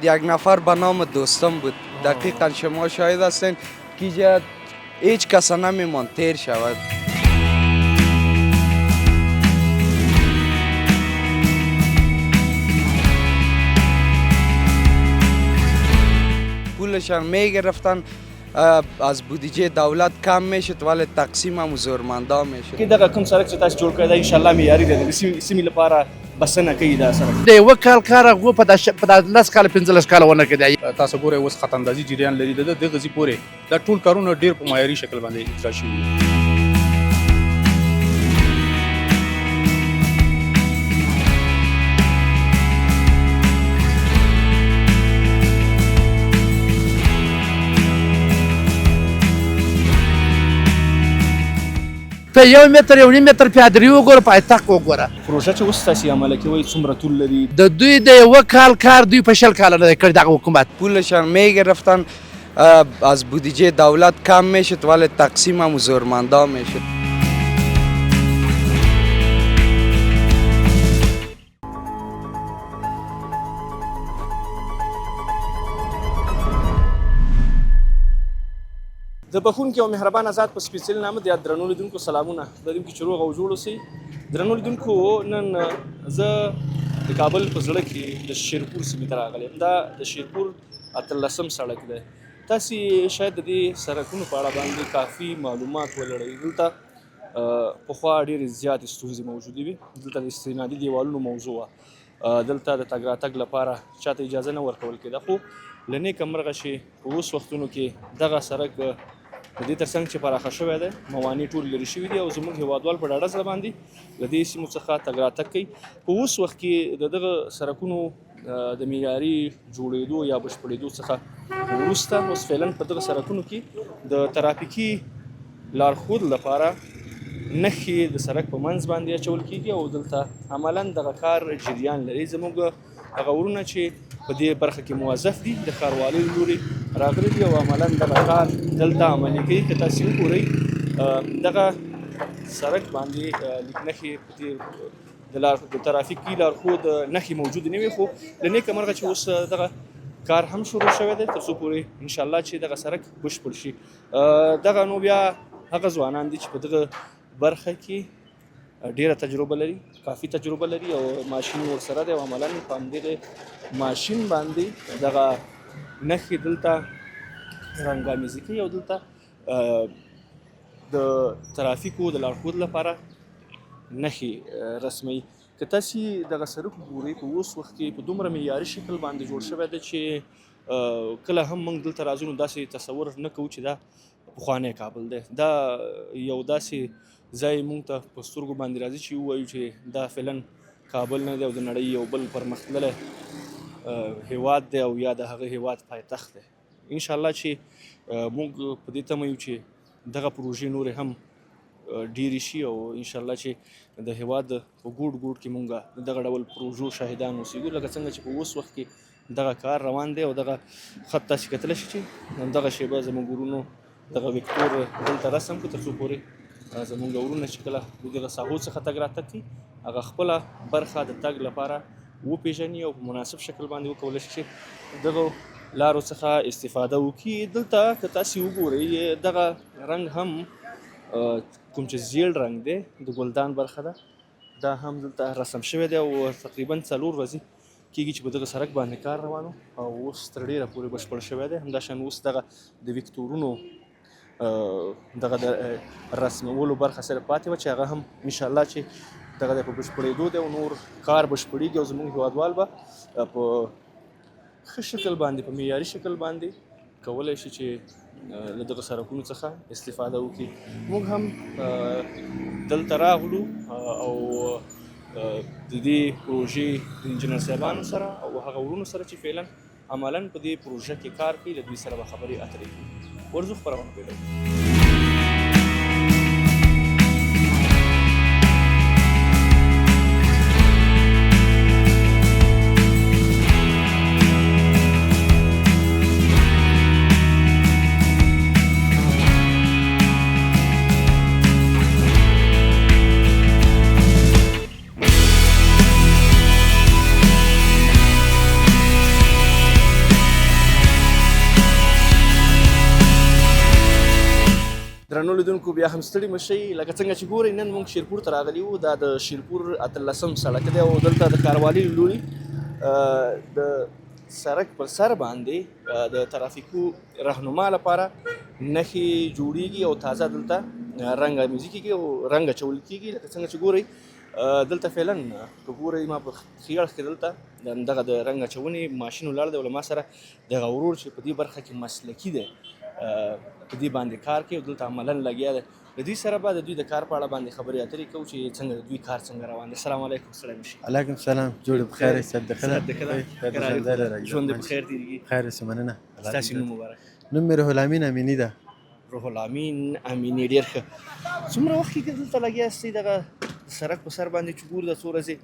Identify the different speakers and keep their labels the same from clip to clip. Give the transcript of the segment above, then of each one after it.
Speaker 1: یک نفر به نام دوستم بود. دقیقا شما شاهد هستین که اینجا هیچ کس نمیمان تیر شود. پولشان میگرفتن، از بودجه دولت کم میشد ولی تقسیم هم زورمندا میشد.
Speaker 2: که دغه کوم سړک چې تاسو جوړ کړی دی انشاءالله معیاري دی د سیمې لپاره بسنه کوي دا سړک.
Speaker 3: د یوه کال کار هغه په 10 کاله 15 کاله ونه کړی.
Speaker 4: تاسو ګورئ اوس خط اندازي جریان لري د غزي پورې دا ټول کارونه ډیر په معیاري شکل باندې اجرا شوي.
Speaker 3: ته 1 متر 1.5 متر پیادري وګوره، پایتخت وګوره.
Speaker 2: پروژه چې اوس تاسو عمله کوي څومره طول لري؟
Speaker 3: د دوی د یوه کال کار دوی په 60 کاله نه کړی دغه حکومت.
Speaker 1: پولشان میگرفتن، از بودجه دولت کم میشد ولی تقسیم هم زورمندا میشد.
Speaker 2: د بخونکي او مهربان آزاد په سپیڅلي نامه د درنو لیدونکو سلامونه. لرم چې روغ او جوړ اوسئ. درنو لیدونکو، نن زه د کابل په زړه کې د شیرپور سیمې ته راغلی یم. دا د شیرپور 18م سړک دی. تاسې شاید د دې سړکونو په اړه باندې کافي معلومات ولرئ. دلته پخوا ډېرې زیاتې ستونزې موجودې وي. دلته د استنادي دیوالونو موضوع وه. دلته د تګ راتګ لپاره چاته اجازه نه ورکول کېده، خو له نیکه مرغه چې په اوس وختونو کې دغه سړک د دې تر څنګ چې پراخه شوی دی، موانع ټول لرې شوي دي او زموږ هېوادوال په ډاډه زړه باندې له دې سیمو څخه تګ راتګ کوي. په اوس وخت کې د دغه سړکونو د معیاري جوړېدو یا بشپړېدو څخه وروسته اوس فعلا په دغه سړکونو کې د ترافیکي لارښود لپاره نښې د سړک په منځ باندې اچول کېږي او دلته عملا دغه کار جریان لري. زموږ هغه ورونه چې په دې برخه کې موظف دي د ښاروالۍ له لورې راغلي دي او عملا دغه کار دلته عملي کوي. که تاسې وګورئ دغه سړک باندې لیک نښې د ترافیکي لارښود نښې موجودې نه وي، خو له نیکه مرغه چې اوس دغه کار هم شروع شوی دی تر څو پورې انشاءالله چې دغه سړک بشپړ شي. دغه نو بیا هغه ځوانان دي چې په دغه برخه کې ډیره تجربه لري، کافي تجربه لري او ماشین ورسره دی او عملا په همدغه ماشین باندې دغه نښې دلته رنګامیزي کوي او دلته د ترافیکو د لارښود لپاره نښې رسموي. که تاسې دغه سړک وګورئ په اوس وخت کې په دومره معیاري شکل باندې جوړ شوی دی چې کله هم موږ دلته راځو نو داسې تصور نه کوو چې دا پخوانی کابل دی. دا یو داسې ځای موږ ته په سترګو باندې راځي چې ووایو چې دا فعلا کابل نه دی او د نړۍ یو بل پرمختللی هیواد دی او یا د هغه هیواد پایتخت دی. انشاءالله چې موږ په دې تمه یو چې دغه پروژې نورې هم ډیرې شي او انشاءالله چې د هیواد په ګوټ ګوټ کې موږ دغه ډول پروژو شاهدان اوسېږو، لکه څنګه چې په اوس وخت کې دغه کار روان دی او دغه خط تاسې کتلی شئ چې همدغه شیبه زموږ ورونو دغه ویکتور دلته رسم کړو تر څو پورې زموږ ورونه چې کله د دغه ساحو څخه تګ راتګ کوي هغه خپله برخه د تګ لپاره وپېژني او په مناسب شکل باندې وکولی شي چې دغه لارو څخه استفاده وکړي. دلته که تاسې وګورئ دغه رنګ هم کوم چې زیړ رنګ دی د ګلدان برخه ده، دا هم دلته رسم شوی دی او تقریبا 4 ورځې کېږي چې په دغه سړک باندې کار روان او اوس تر ډېره پورې بشپړ شوی دی. همداشان اوس دغه د ویکتورونو دغه د رسمولو برخه سره پاتې وه چې هغه هم انشاءالله چې دغه د په بشپړېدو دی او نور کار بشپړېږي او زموږ هېوادوال به په ښه شکل باندې په معیاري شکل باندې کولی شي چې له دغه سړکونو څخه استفاده وکړي. موږ هم دلته راغلو او د دې پروژې د انجینر صاحبانو سره او هغه ورونو سره چې فعلا عملا په دې پروژه کې کار کوي له دوی سره به خبرې اترې کوي. ورځو خپرونه پیلوو. درنو لیدونکو بیا هم ستړي مشئ لکه څنګه چې ګورئ نن موږ شیرپور ته راغلي وو دا د شیرپور 18 سړک دی او دلته د کاروالي له لوري د سړک پر سر باندې د ترافیکو رهنما لپاره نښې جوړیږي او تازه دلته رنګ امیزي کیږي او رنګ اچول کیږي لکه څنګه چې ګورئ دلته فعلا که ګورئ ما په ښي اړخ کې دلته دغه د رنګ اچونې ماشین ولاړ دی او له ما سره دغه ورور چې په دې برخه کې مسلکي دی په دې باندې کار کوي او دلته عملاً لګیا دی د دوی سره به د دوی د کار په اړه باندې خبرې اترې کوو چې څنګه د دوی کار څنګه روان دی. السلام علیکم ستړی مشئ.
Speaker 3: علیکم السلام جوړ بخیر صد
Speaker 2: ژوند دې بخیر تېرېږي.
Speaker 3: خیر اوسه مننه.
Speaker 2: ستاسې نوم مبارک.
Speaker 3: نوم مې روح الامین امیني ده.
Speaker 2: روح الامین امیني ډېر ښه. څومره وخت کېږي دلته لګیا یاستئ دغه سړک په سر باندې چې ګورو د څو ورځې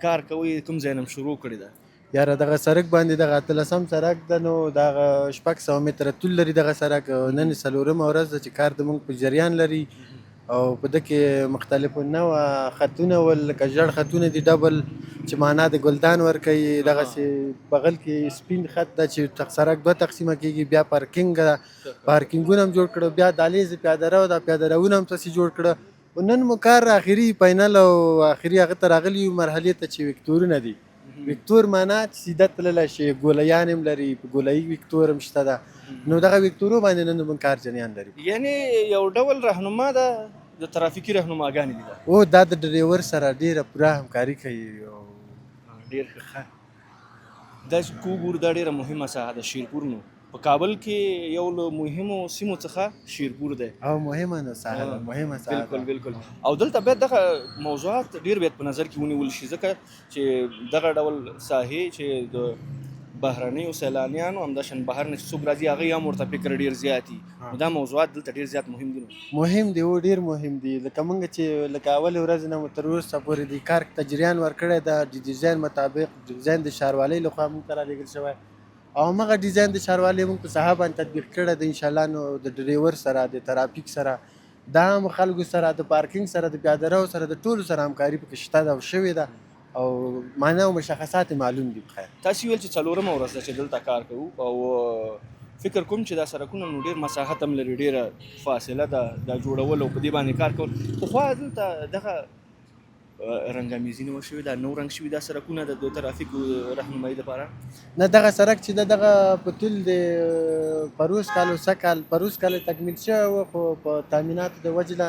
Speaker 2: کار کوئ کوم ځای نه شروع کړې ده؟
Speaker 3: یاره دغه سړک باندې دغه 18 سړک ده نو دغه 600 متره طول لري دغه سړک نن 4مه ورځ ده چې کار زموږ په جریان لري او په ده کې مختلفو نوع خطونه ول لکه ژړ خطونه دي ډبل چې معنا د ګلدان ورکوي دغسې بغل کې سپین خط ده چې سړک 2 تقسیمه کېږي بیا پارکینګ ده پارکینګونه هم جوړ کړه بیا دهلیز پیاده رو ده پیاده روونه هم تاسې جوړ کړه او نن مو کار آخري فاینل او آخري هغه ته راغلي یو مرحلې ته چې وکتورونه دي وکتور معنا سیده تللی شي ګولیان هم لري په ګولایي وکتور هم شته ده نو دغه وکتورو باندې نن زموږ کار جریان لري.
Speaker 2: یعنې یو ډول رهنما ده د ترافیکي رهنماګانې دي ده
Speaker 3: او دا د ډریور سره ډېره پوره همکاري کوي او
Speaker 2: ډېر ښه. دا چې وګورو دا ډېره مهمه ساحه ده شیرپور نو په کابل کې یو له مهمو سیمو څخه شیرپور دی
Speaker 3: او مهمه نو ساحه ده مهمه ساحه ده.
Speaker 2: بالکل بالکل او دلته باید دغه موضوعات ډېر باید په نظر کې ونیول شي ځکه چې دغه ډول ساحې چې د بهرنیو سیلانیانو همداشان بهر نه چې څوک راځي هغوی هم ورته فکر ډېر زیات دي نو دا موضوعات دلته ډېر زیات مهم دي.
Speaker 3: مهم دی او ډېر مهم دی لکه موږ چې لکه اول ورځ نه مو تر اوسه پورې د کار تجریان ورکړی ده د ډیزاین مطابق ډیزاین د ښاروالۍ لخوا موږ ته رالېږل شوی او همغه ډیزاین د ښاروالۍ موږ په ساحه باندې تطبیق کړی ده انشاءالله نو د ډریور سره د ترافیک سره د عامو خلکو سره د پارکینګ سره د پیاده رو سره د ټولو سره همکاري پکې شته ده او شوې ده او معنی او مشخصات معلوم دي. بخیر
Speaker 2: تاسې ویل چې 4مه ورځ ده چې دلته کار کوو او فکر کوم چې دا سړکونه نو ډېر مساحت هم لري ډېره فاصله ده دا جوړول او په دې باندې کار کول پخوا دلته دغه رنګامیزي نه وه شوې دا نو رنګ شوي دا سړکونه د ترافیکو رهنمایي دپاره
Speaker 3: نه دغه سړک چې دغه په طول د پروس کال او سږ کال تکمیل شوی و خو په تامیناتو د وجې نه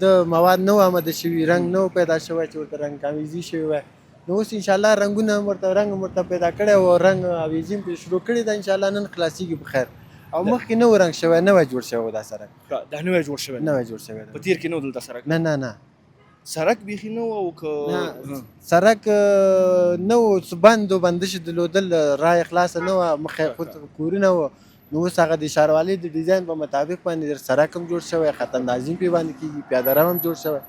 Speaker 3: د مواد نه و آماده شوي رنګ نه و پیدا شوی چې ورته رنګامیزي شوی وی نو اوس انشاءالله رنګونه هم ورته رنګ هم ورته پیدا کړی او رنګ اویزي هم پرې شروع کړې ده انشاءالله نن خلاصېږي په خیر او مخکې نه و رنګ شوی نوی جوړ شوی دا سړک
Speaker 2: دا نوی جوړ شوی
Speaker 3: نوی جوړ شوی
Speaker 2: په تیر کې نه و دلته سړک
Speaker 3: نه نه نه
Speaker 2: سړک بیخي نه و او که
Speaker 3: سړک نه و بند و بندش درلودل رای خلاصه نه وه مخې کورونه وه نو اوس هغه د ښاروالۍ د ډیزاین په مطابق باندې سړک هم جوړ شوی خط اندازي پرې باندې کېږي پیاده رو هم جوړ شوی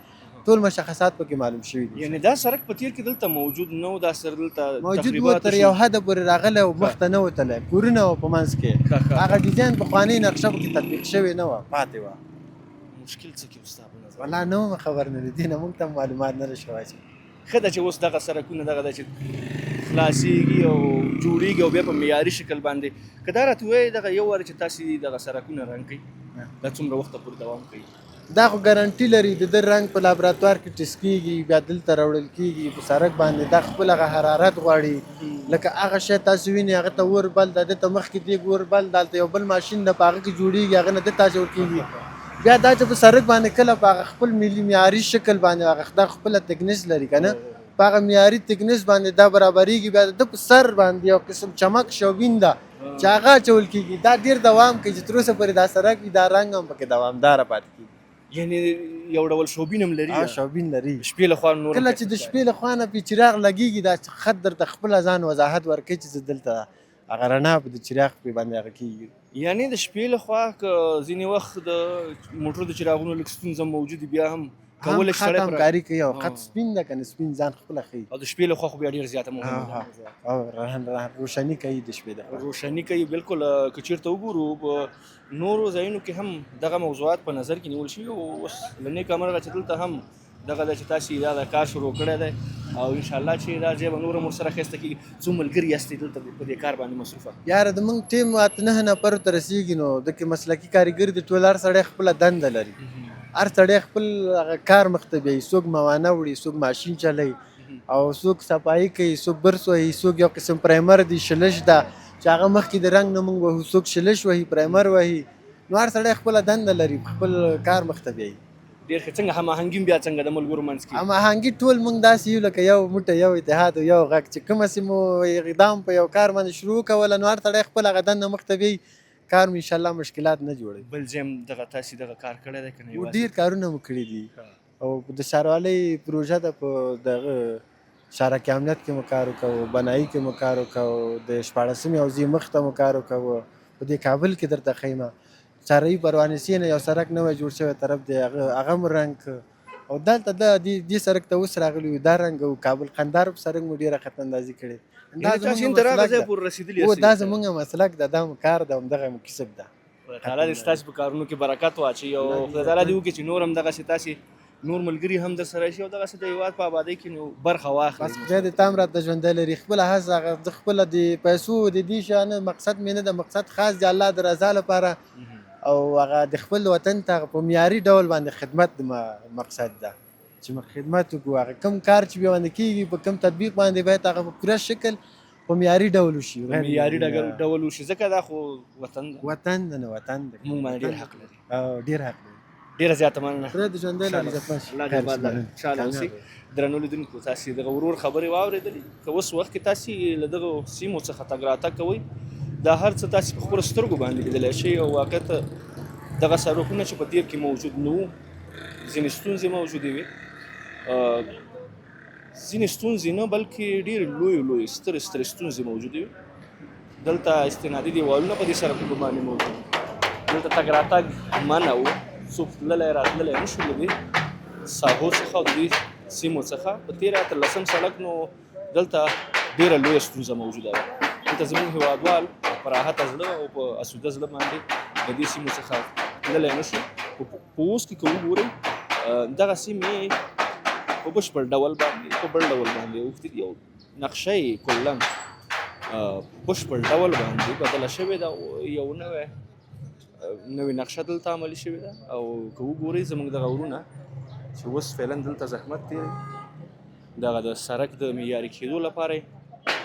Speaker 3: ټول مشخصات پکې معلوم شوي دي.
Speaker 2: یعنې دا سړک په تیر کې دلته موجود نه و دا سر دلته
Speaker 3: موجود و تر یو حده پورې راغلی او مخ ته نه وتلی کورونه و په منځ کې هغه ډیزاین پخوانۍ نقشه پکې تطبیق شوې نه وه پاتې وه.
Speaker 2: مشکل څه کې ستا په نظر؟
Speaker 3: والله نه وم خبر نه دی دې نه موږ ته معلومات نه ده شوی
Speaker 2: ښه ده چې اوس دغه سړکونه دغه ده چې خلاصېږي او جوړېږي او بیا په معیاري شکل باندې که دا راته ووایې دغه یو واره چې تاسې دغه سړکونه رنګ کوئ دا څومره وخته پورې دوام کوي؟
Speaker 3: دا خو ګارنټي لري د ده رنګ په لابراتوار کې ټیسټ کېږي بیا دلته راوړل کېږي په سړک باندې دا خپل هغه حرارت غواړي لکه هغه شی تاسو وینئ هغه ته اور بل ده ته مخکې دیګ اور بل دلته یو بل ماشین ده په هغه کې جوړېږي هغه نه ده تاسو ورکېږي بیا دا چې په سړک باندې کله په هغه خپل ملي معیاري شکل باندې هغه دا خپله تکنیس لري که نه په هغه معیاري تکنیس باندې دا برابرېږي بیا د ده په سر باندې یو قسم چمک شوبین ده چې هغه اچول کېږي دا ډېر دوام کوي چې تر اوسه پورې دا سړک وي دا رنګ هم پکې دوامداره پاتې کېږي.
Speaker 2: یعنې یو ډول شوبین هم لري
Speaker 3: شوبین لري
Speaker 2: شپې لخوا نور
Speaker 3: کله چې د شپې لخوا نه پې چراغ لګېږي دا خط درته خپله ځان وضاحت ورکوي چې زه دلته هغه رڼا په د چراغ پې باندې هغه کېږي.
Speaker 2: یعنې د شپې لخوا که ځینې وخت د موټرو د چراغونو لږ ستونزه موجود بیا هم کولی
Speaker 3: خط همکاري کوي او خط سپین ده که نه سپین ځان خپله ښیي
Speaker 2: او د شپې لخوا خو بیا ډېر زیاته مهمه
Speaker 3: او روشني کوي د شپې لخوا
Speaker 2: روشني کوي بالکل که چېرته وګورو په نورو ځایونو کې هم دغه موضوعات په نظر کې نیول شوي او اوس له نیکه مرغه چې دلته هم دغه ده چې تاسې دا د کار شروع کړی دی او انشاءالله چې دا ځای به نور هم ورسره ښایسته کېږي. څو ملګري یاستئ دلته په دې کار باندې مصروفه؟
Speaker 3: یاره د موږ ټیم 8-9 نفرو ته رسېږي نو دکې مسلکي کاریګر دي ټول هر سړی خپله دنده لري هر سړی خپل هغه کار مخته بیایي څوک موانه وړي څوک ماشین چلوي او څوک صفایي کوي څوک برس وهي څوک یو قسم پرایمر دی شلش ده چې هغه مخکې د رنګ نه موږ وهو څوک شلش وهي پرایمر وهي نو هر سړی خپله دنده لري خپل کار مخته بیایي.
Speaker 2: ډېر ښه. څنګه هماهنګي بیا څنګه د ملګرو منځ کې؟
Speaker 3: هماهنګي ټول موږ داسې یو لکه یو موټی یو اتحاد او یو غږ چې کومه سې مو اقدام په یو کار باندې شروع کوله نو هر سړی خپل هغه دنده مخته بیایي کار مو انشاءالله مشکلات نه جوړوي.
Speaker 2: بل ځای هم دغه تاسې دغه کار کړی دی که نه یوازې؟
Speaker 3: ډېر کارونه مو کړي دي او د ښاروالۍ پروژه ده په دغه شارکي امنیت کې مو کار وکړو بنایي کې مو کار وکړو د 14مې حوزې مخ ته مو کار وکړو په دې کابل کې درته ښیمه څاروي پروانسي نه یو سړک نوی جوړ شوی طرف دی هغه مو رنګ او دلته دې سړک ته اوس راغلي یو دا رنګ او کابل قندهار سړک مو ډېره خط اندازي کړې
Speaker 2: تاسې هم تر هغه ځایه پورې رسېدلي یاستئ؟
Speaker 3: دا زموږ مسلک ده دا مو کار ده همدغه مو کسب ده.
Speaker 2: خدای تعالی دې ستاسې په کارونو کې برکت واچوي او خدای تعالی دې وکړي چې نور هم دغسې تاسې نور ملګري هم در سره شي او دغسې د هېواد په آبادۍ کې نو برخه واخلئ.
Speaker 3: بس خدای دې تام راته ژوندی لري خپله هڅه هغه زه خپله د پیسو د دې شیانه مقصد مې نه ده مقصد خاص د الله د رضا لپاره او هغه د خپل وطن ته په معیاري ډول باندې خدمت مقصد ده چې موږ خدمت وکړو هغه کوم کار چې باندې کېږي په کوم تطبیق باندې باید هغه په پوره شکل په معیاري ډول وشي
Speaker 2: معیاري ډول وشي ځکه دا خو وطن ده
Speaker 3: وطن ده نه وطن ده
Speaker 2: موږ باندې ډېر حق لري
Speaker 3: ډېر حق لري.
Speaker 2: ډېره زیاته مننه.
Speaker 3: خدای دې ژوندی لري عزت
Speaker 2: الله دې آباد لري. خوشحاله اوسئ. درنو لیدونکو تاسې دغه ورور خبرې واورېدلې که اوس وخت کې تاسې له دغه سیمو څخه تګ راتګ کوئ دا هر څه تاسې په خپلو سترګو باندې لیدلی شئ او واقعیت دغه سړکونه چې په تېر کې موجود نه وو ځینې ستونزې موجودې وې ځینې ستونزې نه بلکې ډېرې لویې سترې ستونزې موجودې وې. دلته استنادي دیوالونه په دې سړکونو باندې موجود دلته تګ راتګ منع و څوک تللی راتللی نه شو له دې ساحو څخه او د دې سیمو څخه په تېر 13 سړک نو دلته ډېره لویه ستونزه موجوده وه. دلته زموږ هېوادوال په راحته زړه او په اسوده زړه باندې د دې سیمو څخه تللی نه شو. په اوس کې که وګورئ دغه سیمې په بشپړ ډول باندې اوښتې دي او نقشه یې کلا بشپړ ډول باندې بدله شوې ده یو نوې نقشه دلته عملي شوې ده او که وګورئ زموږ دغه ورونه چې اوس فعلا دلته زحمت دی دغه د سړک د معیاري کېدو لپاره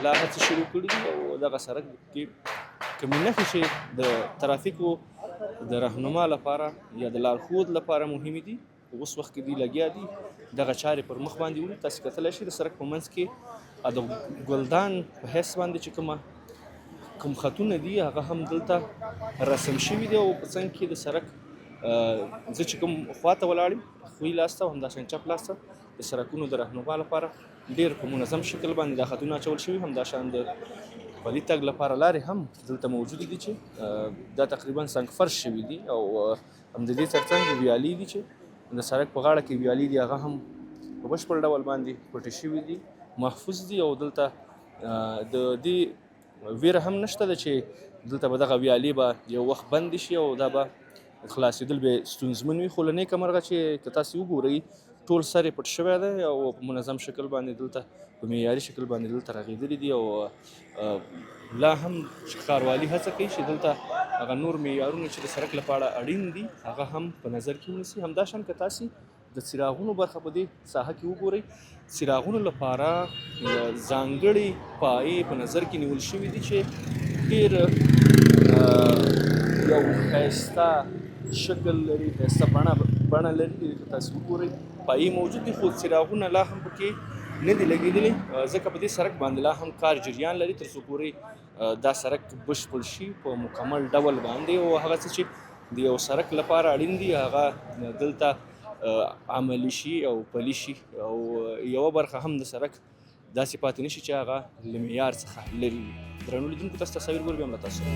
Speaker 2: لا هڅې شروع کړي دي او دغه سړک کې کومې نښې چې د ترافیکو د رهنما لپاره یا د لارښود لپاره مهمې دي اوس وخت کې دوی لګیا دي دغه چارې پر مخ باندې وړي. تاسې کتلی شئ د سړک په منځ کې د ګلدان په حیث باندې چې کوم خطونه دي هغه هم دلته رسم شوي دي او په څنګ کې د سړک زه چې کوم خواته ولاړ یم ښوي لاس ته او همداشان چپ لاس ته د سړکونو د رهنما لپاره ډېر په منظم شکل باندې دا خطونه اچول شوي همداشان د پلي تګ لپاره لارې هم دلته موجودې دي چې دا تقریبا سنګ فرش شوي دي او هم د دې ترڅنګ ویالې دي چې د سړک په غاړه کې ویالې دي هغه هم په بشپړ ډول باندې پټې شوي دي محفوظ دي او دلته د دې ویره هم نشته ده چې دلته به دغه ویالې به یو وخت بندې شي او دا به خلاصېدل به ستونزمن وي خو له نیکه مرغه چې که تاسې وګورئ ټول سر یې پټ شوی دی او په منظم شکل باندې دلته په معیاري شکل باندې دلته رغېدلي دي او لا هم ښاروالي هڅه کوي چې دلته هغه نور معیارونه چې د سړک لپاره اړین دي هغه هم په نظر کې ونیسي. همداشان که تاسې د څراغونو برخه په دې ساحه کې وګورئ څراغونو لپاره ځانګړې پایې په نظر کې نیول شوي دي چې ډېر یو ښایسته شکل لري ښایسته بڼه لري که تاسې وګورئ پایې موجود دي خو څراغونه لا هم پکې نه دي لګېدلي ځکه په دې سړک باندې لا هم کار جریان لري تر څو پورې دا سړک بشپړ شي په مکمل ډول باندې او هغه څه چې د یو سړک لپاره اړین دي هغه دلته عملي شي او پلي شي او یوه برخه هم د سړک داسې پاتې نه شي چې هغه له معیار څخه لرې وي. درنو لیدونکو تاسو تصاویر ګورو بیا هم له تاسو سره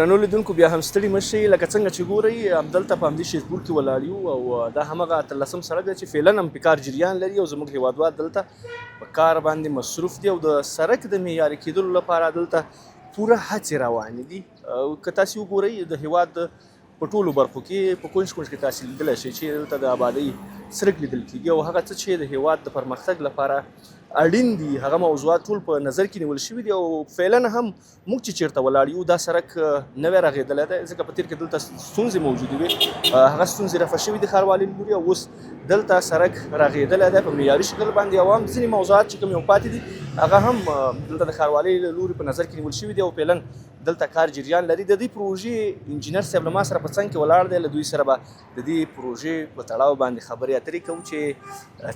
Speaker 2: درنو لیدونکو بیا هم ستړي مه شئ لکه څنګه چې ګورئ همدلته په همدې شیرپور کې ولاړ یو او دا همغه 13 سړک دی چې فعلا هم په کار جریان لري او زموږ هیوادوال دلته په کار باندې مصروف دي او د سړک د معیاري کېدلو لپاره دلته پوره هڅې روانې دي. که تاسې وګورئ د هیواد په ټولو برخو کې په کونج کونج کې تاسې لیدلی شئ چې دلته د آبادۍ څرک لیدل کېږي او هغه څه چې د هیواد د پرمختګ لپاره اړین دي هغه موضوعات ټول په نظر کې نیول شوي دي او فعلا هم موږ چې چیرته ولاړ یو دا سړک نوی رغېدلی دی ځکه په تېر کې دلته ستونزې موجودې وې هغه ستونزې رفع شوي دي ښاروالۍ له لوري او اوس دلته سړک رغېدلی دی په معیاري شکل باندې او هم ځینې موضوعات چې کوم یو پاتې دي هغه هم دلته د ښاروالۍ له لوري په نظر کې نیول شوي دي او فعلا دلته کار جریان لري. د دې پروژې انجینر صاحب له ما سره په څنګ کې ولاړ دی له دوی سره به د دې پروژې په تړاو باندې خبرې اترې کوو چې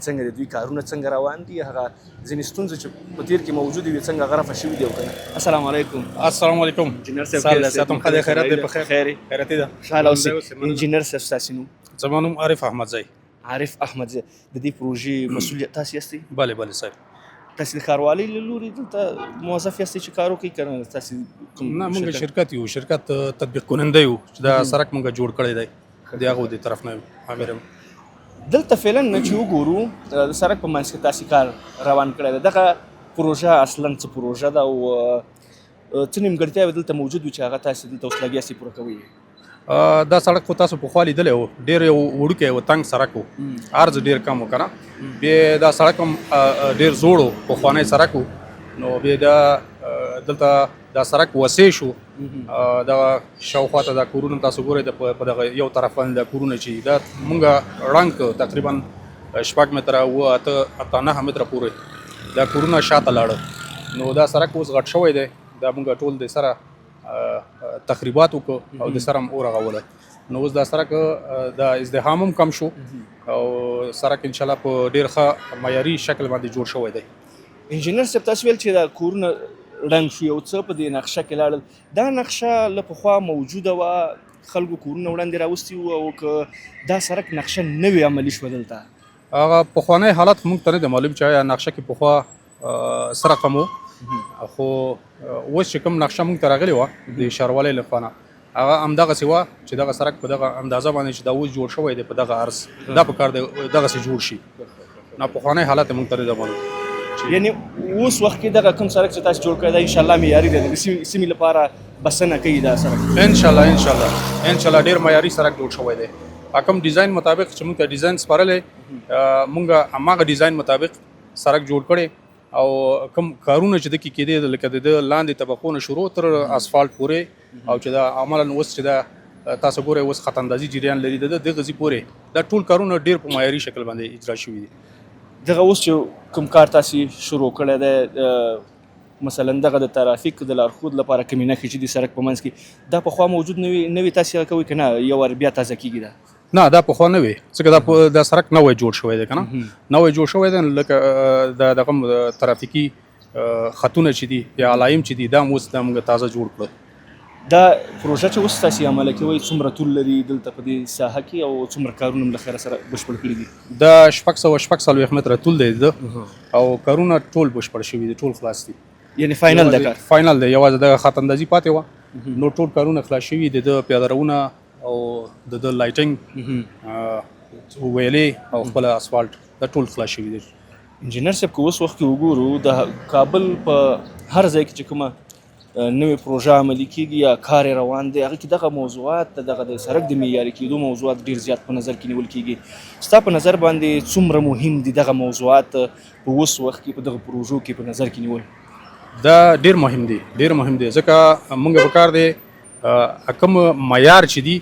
Speaker 2: څنګه د دوی کارونه څنګه روان دي هغه ځینې ستونزې چې په تېر کې موجودې وي څنګه هغه رفع شوي دي او که نه. السلام علیکم.
Speaker 4: السلام علیکم.
Speaker 2: انجینر صاحب
Speaker 4: ساتم خدای خیرات دی په خیر خیراتي ده
Speaker 2: خوشحاله اوسئ. انجینر صاحب ستاسې نوم؟
Speaker 4: زما نوم عارف احمدزی.
Speaker 2: عارف احمدزی د دې پروژې مسؤل تاسې یاستئ؟
Speaker 4: بله بله صاحب.
Speaker 2: تاسې د ښاروالۍ له لوري دلته موظف یاستئ چې کار وکړئ که نه تاسې کوم
Speaker 4: نه موږ شرکت یو شرکت تطبیق کننده یو چې دا سړک موږ جوړ کړی دی د هغو د طرف نه امر یم.
Speaker 2: دلته فعلا چې وګورو د سړک په منځ کې تاسې کار روان کړی دی دغه پروژه اصلا څه پروژه ده او څه نیمګړتیاوې دلته موجود وي چې هغه تاسې دلته اوس لګیا یاستئ پوره کوئ یې؟
Speaker 4: دا سړک خو تاسو پخوا لیدلی و ډېر یو وړوکی و تنګ سړک و عرض ډېر کم و که نه بیا دا سړک هم ډېر زوړ و پخوانی سړک و نو بیا دلته دا سړک وسع شو دغه شاوخوا ته دا کورونه تاسو ګورئ په دغه یو طرف باندې دا کورونه چې دا مونږ ړنګ کړ تقریبا 6 متره اوه اته 9 متره پورې دا کورونه شاته لاړه نو دا سړک اوس غټ شوی دی دا مونږ ټول د سره تخریبات وکړو او د سره هم ورغوله نو اوس دا سړک د ازدحام هم کم شو او سړک انشاءالله په ډېر ښه معیاري شکل باندې جوړ شوی دی.
Speaker 2: انجینر صاحب تاسو ویل چې دا کورونه ړنګ شو یو څه په دې نقشه کې لاړل دا نقشه له پخوا موجوده وه خلکو کورونه وړاندې راوستي وو او که دا سړک نقشه نوې عملي شوه دلته
Speaker 4: هغه پخوانی حالت موږ ته نه دی معلوم چې آیا نقشه کې پخوا څه رقم و خو اوس چې کوم نقشه موږ ته راغلې وه د ښاروالۍ له خوا نه هغه همدغسې وه چې دغه سړک په دغه اندازه باندې چې دا اوس جوړ شوی دی په دغه عرض دا په کار دی دغسې جوړ شي نه پخوانی حالت یې موږ ته نه دی معلوم.
Speaker 2: یعنې اوس وخت کې دغه کوم سړک چې تاسو جوړ کړی دی انشاءالله معیاري دی د سیمې لپاره بسنه کوي دا سړک
Speaker 4: انشاءالله ډېر معیاري سړک جوړ شوی دی په کوم ډیزاین مطابق چې موږ ته ډیزاین سپارلی موږ هماغه ډیزاین مطابق سړک جوړ کړی او کوم کارونه چې دکې کېدی لکه د لاندې طبقو نه شروع تر اسفالټ پورې او چې دا عملا اوس چې دا تاسو ګورئ اوس خط اندازي جریان لري د غځي پورې دا ټول کارونه ډېر په معیاري شکل باندې اجرا شوي دي.
Speaker 2: دغه اوس چې کوم کار تاسې شروع کړی دی مثلا دغه د ترافیک د لارښود لپاره کومې نښې چې د سړک په منځ کې دا پخوا موجود نوي تاسې هغه کوئ که نه یو وار بیا تازه کېږي دا؟
Speaker 4: نه دا پخوا نه وي ځکه دا سړک نوی جوړ شوی دی که نه نوی جوړ شوی دی لکه دغه ترافیکي خطونه چې دي یا علایم چې دي دا هم اوس دا موږ تازه جوړ کړل.
Speaker 2: دا پروژه چې اوس تاسې عمله کوئ څومره طول لري دلته په دې ساحه کې او څومره کارونه هم له خیره سره بشپړ کړي دي؟
Speaker 4: دا 640 متره طول دی او کارونه ټول بشپړ شوي دي ټول خلاص دي
Speaker 2: یعنی فاینل ده کار؟
Speaker 4: فاینل دی یوازې دغه خط اندازي پاتې وه نو ټول کارونه خلاص شوي دي د پیاده روونه او د لایټینګ ویلې او خپل اسفالټ دا ټول خلاص شوي دي.
Speaker 2: انجینر صاحب که اوس وخت کې وګورو د کابل په هر ځای کې چې کومه نوې پروژه عملي کېږي یا کار روان دی هغه کې دغه موضوعات دغه د سړک د معیاري کېدو موضوعات ډېر زیات په نظر کې نیول کېږي ستا په نظر باندې څومره مهم دي دغه موضوعات په اوس وخت کې په دغه پروژو کې په نظر کې نیول؟
Speaker 4: دا ډېر مهم دی ځکه موږ په کار دی کوم معیار چې دي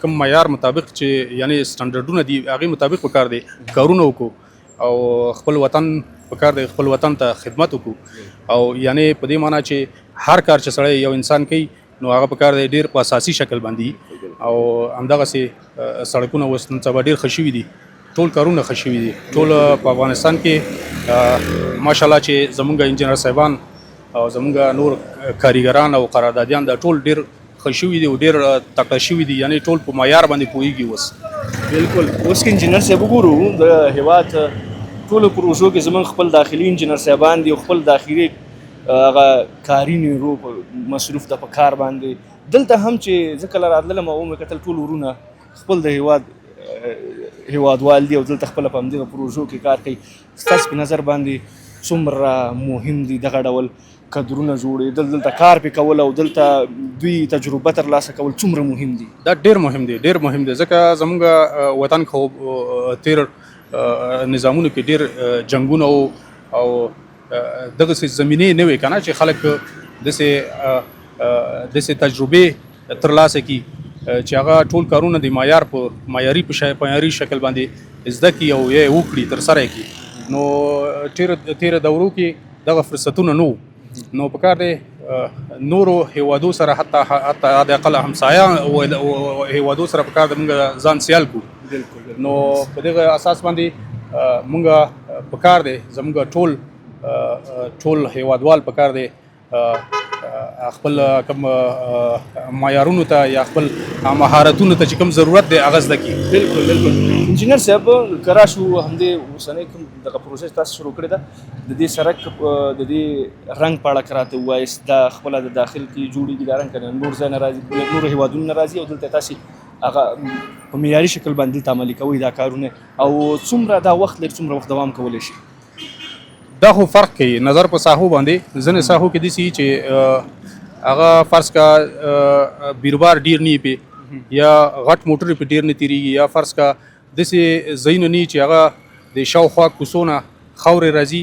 Speaker 4: کوم معیار مطابق چې یعنی سټنډرډونه دي هغې مطابق په کار دی کارونه وکړو او خپل وطن په کار دی خپل وطن ته خدمت وکړو او یعنی په دې معنی چې هر کار چې سړی یو انسان کوي نو هغه په کار دی ډېر په اساسي شکل باندې او همدغسې سړکونه اوس نن سبا ډېر ښه شوي دي ټول کارونه ښه شوي دي ټول په افغانستان کې ماشاءالله چې زمونږ انجینر صاحبان او زمونږ نور کاریګران او قراردادیان دا ټول ډېر ښه شوي دي او ډېر تکړه شوي دي یعنی ټول په معیار باندې پوهېږي اوس.
Speaker 2: بالکل اوس که انجینر صاحب وګورو د هېواد ټولو پروژو کې زموږ خپل داخلي انجینر صاحبان دي او خپل داخلي هغه کاري نیرو مصروف ده په کار باندې دلته هم چې زه کله راتللم او مې کتل ټول ورونه خپل د هیوادوال دي او دلته خپله په همدغه پروژو کې کار کوي ستاسو په نظر باندې څومره مهم دي دغه ډول کدرونه جوړېدل دلته کار پې کول او دلته دوی تجربه ترلاسه کول څومره مهم دي
Speaker 4: دا ډیر مهم دی ځکه زمونږ وطن خو تیر نظامونو کې ډیر جنگونه او دغسې زمینې نه وې که نه چې خلک داسې تجربې ترلاسه کړي چې هغه ټول کارونه د معیاري شکل باندې زده کړي او یا یې وکړي ترسره یې کړي نو تیره دورو کې دغه فرصتونه نه نو پکار دی نورو هیوادو سره حتی د اقل همسایه هیوادو سره پکار دی موږ ځان سیال کړو نو په دغه اساس باندې موږ پکار دی زموږ ټول هیوادوال پکار دی خپل کوم معیارونو ته یا خپل مهارتونو ته چې کوم ضرورت دی هغه زده کړي.
Speaker 2: بالکل انجینر صاحب که راشو همدې اوسنۍ کوم دغه پروسه تاسو شروع کړې ده د دې سړک د دې رنګ په اړه که راته ووایاست دا خپله د داخل کې جوړېږي دا رنګ که نه نور ځای نه راځي نورو هیوادونو نه راځي او دلته تاسې هغه په معیاري شکل باندې دلته عملي کوئ دا کارونه او څومره دا وخت لري څومره وخت دوام کولی شي؟
Speaker 4: دا خو فرق کوي نظر په ساحو باندې ځینې ساحو کې داسې چې هغه فرض کا بیروبار ډیر نه پې یا غټ موټر پې ډیر نه تیریږي یا فرض کا داسې ځایونه نه چې هغه د شاوخوا کوڅو نه خاورې راځي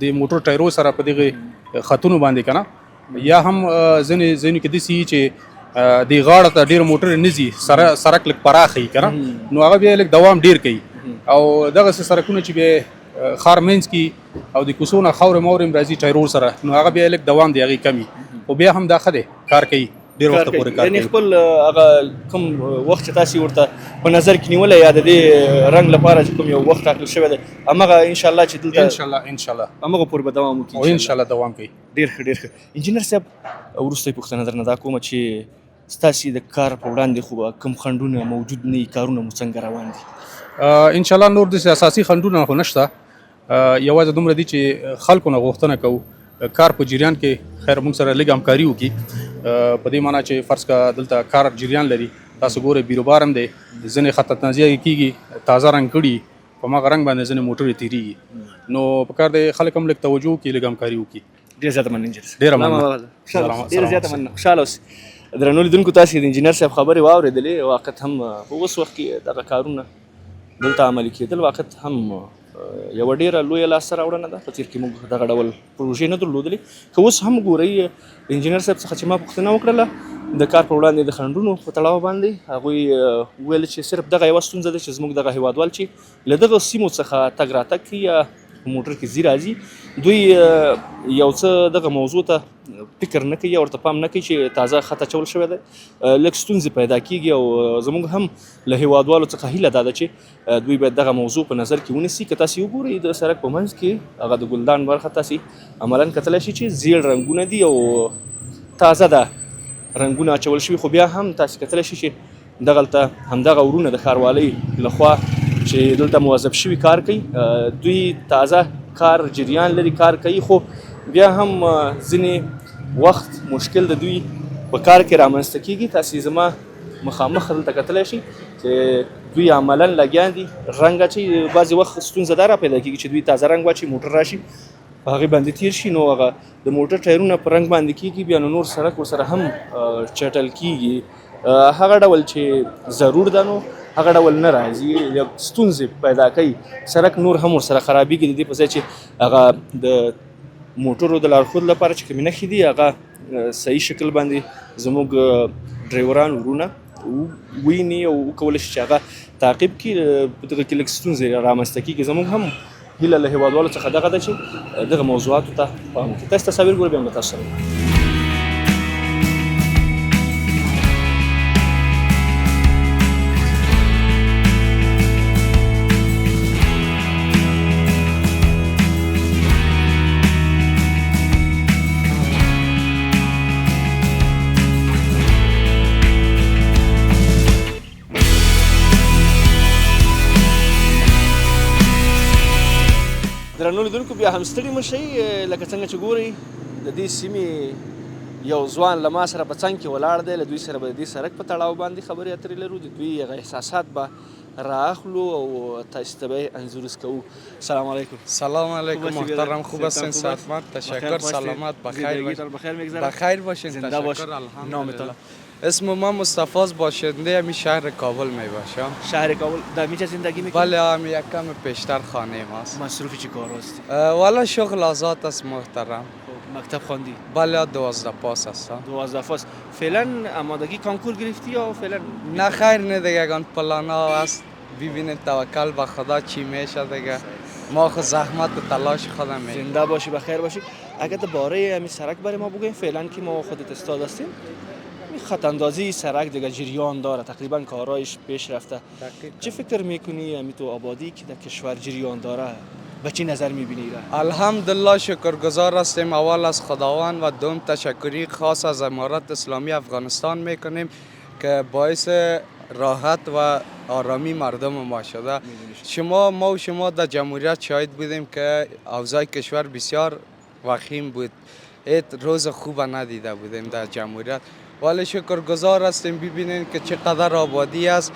Speaker 4: د موټر ټایرو سره په دغه خطونو باندې که نه یا هم ځینې ځایونو کې داسې چې د غاړه ته ډېر موټر نه ځي سړک لږ پراخ وي که نه نو هغه بیا لږ دوام ډیر کوي او دغسې سړکونه چې بیا خار منځ کې او د کوڅو نه خاورې مورې هم راځي ټایرو سره نو هغه بیا لږ دوام دی هغې کمي خو بیا هم دا ښه دی کار کوي ډېر وخته پورې کار کوي.
Speaker 2: یعنې خپل هغه کوم وخت چې تاسې ورته په نظر کې نیولی یا د دې رنګ لپاره چې کوم یو وخت ټاکل شوی دی همغه انشاءالله چې دلته
Speaker 4: انشاءالله
Speaker 2: همغه پورې به دوام وکړي
Speaker 4: او انشاءالله دوام کوي.
Speaker 2: ډېر ښه انجینر صاحب وروسته پوښتنه درنه دا کومه چې ستاسې د کار په وړاندې خو به کوم خنډونه موجود نه وي کارونه مو څنګه روان دي؟
Speaker 4: انشاءالله نور داسې اساسي خنډونه خو نشته یوازې دومره دي چې خلکو نه غوښتنه کوو کار په جریان کې خیر موږ سره لږ همکاري وکړي په دې معنی چې فرض کا دلته کار جریان لري تاسو ګورئ بیروبار هم دی ځینې خط تنازیه کېږي تازه رنګ کړي په هماغه رنګ باندې ځینې موټرې تېرېږي نو پکار دی خلک هم لږ توجه وکړي لږ همکاري وکړي.
Speaker 2: ډېر زیاته مننه انجینر
Speaker 4: ډېره مننه
Speaker 2: ډېره زیاته مننه خوشحاله اوسئ. درنو لیدونکو تاسې د انجینر صاحب خبرې واورېدلې واقعیت هم په اوس وخت کې دغه کارونه دلته عملي کېدل واقعیت هم یوه ډېره لویه لاسته راوړنه ده په تېر کې موږ دغه ډول پروژې نه درلودلې که اوس هم ګورئ انجینر صاحب څخه چې ما پوښتنه وکړله د کار په وړاندې د خنډونو په تړاو باندې هغوی وویل چې صرف دغه یوه ستونزه ده چې زموږ دغه هیوادوال چې له دغه سیمو څخه تګ راتګ کوي یا په موټر کې ځي راځي دوی یو څه دغه موضوع ته فکر نه کوي یا ورته پام نه کوي چې تازه خط اچول شوی دی لږ ستونزې پیدا کېږي او زموږ هم له هیوادوالو څخه هیله دا ده چې دوی باید دغه موضوع په نظر کې ونیسي که تاسې وګورئ د سړک په منځ کې هغه د ګلدان برخه تاسې عملا کتلی شي چې زیړ رنګونه دي او تازه ده رنګونه اچول شوي خو بیا هم تاسې کتلی شي چې دغلته همدغه ورونه د ښاروالۍ لخوا چې دلته موظف شوي کار کوي دوی تازه کار جریان لري کار کوي خو بیا هم ځینې وخت مشکل د دوی په کار کې رامنځته کېږي تاسې زما مخامخ دلته کتلی شي چې دوی عملا لګیا دي رنګ اچوي بعضې وخت ستونزه دا را پیدا کېږي چې دوی تازه رنګ واچوي موټر راشي په هغې باندې تیر شي نو هغه د موټر ټایرونه په رنګ باندې کېږي بیا نو نور سړک ورسره هم چټل کېږي هغه ډول چې ضرور ده نو هغه ډول نه راځي ستونزې پیدا کوي سړک نور هم ورسره خرابېږي د دې په ځای چې هغه د موټرو د لارښود لپاره چې کومې نښې دي هغه صحیح شکل باندې زموږ ډرایوران ورونه وویني او وکولی شي چې هغه تعقیب کړي په دغه کې لږ ستونزې رامنځته کېږي زموږ هم هیله له هیوادوالو څخه دغه ده چې دغه موضوعاتو ته پام وکړي تاسو تصاویر ګورئ بیا هم له تاسو سره درنو لیدونکو بیا هم ستړي مه شئ لکه څنګه چې ګورئ د دې سیمې یو ځوان له ما سره په څنګ کې ولاړ دی. له دوی سره به د دې سړک په تړاو باندې خبرې اترې لرو. د دوی هغه احساسات به رااخلو او تاسو ته به انځورس کوو. سلام علیکم.
Speaker 1: سلام علیکم
Speaker 2: خوب هستی
Speaker 1: محترم،
Speaker 2: بیادر؟
Speaker 1: خوب هستین؟ صحتمند، تشکر. سلامت، بخیر باشین.
Speaker 2: بخیر میگذره.
Speaker 1: بخیر باشین.
Speaker 2: زنده باش.
Speaker 1: تشکر.
Speaker 2: نامتان؟
Speaker 1: الحمدلله. اسم ما مصطفی باشنده همی شهر کابل می باشم.
Speaker 2: شهر کابل. در میچه زندگی میکنی؟
Speaker 1: بله، هم یک کم پیشتر خانه ماست.
Speaker 2: مصروف چی کار هستی؟
Speaker 1: والا شغل آزاد است محترم.
Speaker 2: مکتب خواندی؟
Speaker 1: بله 12 پاس هستم.
Speaker 2: 12 فاز. فعلا آمادگی کنکور گرفتی یا فعلا؟
Speaker 1: نه خیر، نه دیگه اگان پلان ها هست. ببینید توکل به خدا چی میشه دیگه. ما خود زحمت و تلاش خودم می.
Speaker 2: زنده باشی، بخیر باشی. اگر درباره همین سرک برای ما بگوین، فعلا که ما خودت استاد هستیم، این خط اندازی سرک دیگه جریان داره، تقریبا کارایش پیش رفته. چه فکر میکنی همین تو آبادی که در کشور جریان داره به چی نظر میبینی؟
Speaker 1: الحمدلله شکرگزار هستیم اول از خداوند و دوم تشکری خاص از امارت اسلامی افغانستان میکنیم که باعث راحت و آرامی مردم ما شده. ما و شما در جمهوریت شاهد بودیم که اوضاع کشور بسیار وخیم بود. ایت روز خوب ندیده بودیم در جمهوریت، ولی شکرگزار هستیم. ببینید که چقدر آبادی است،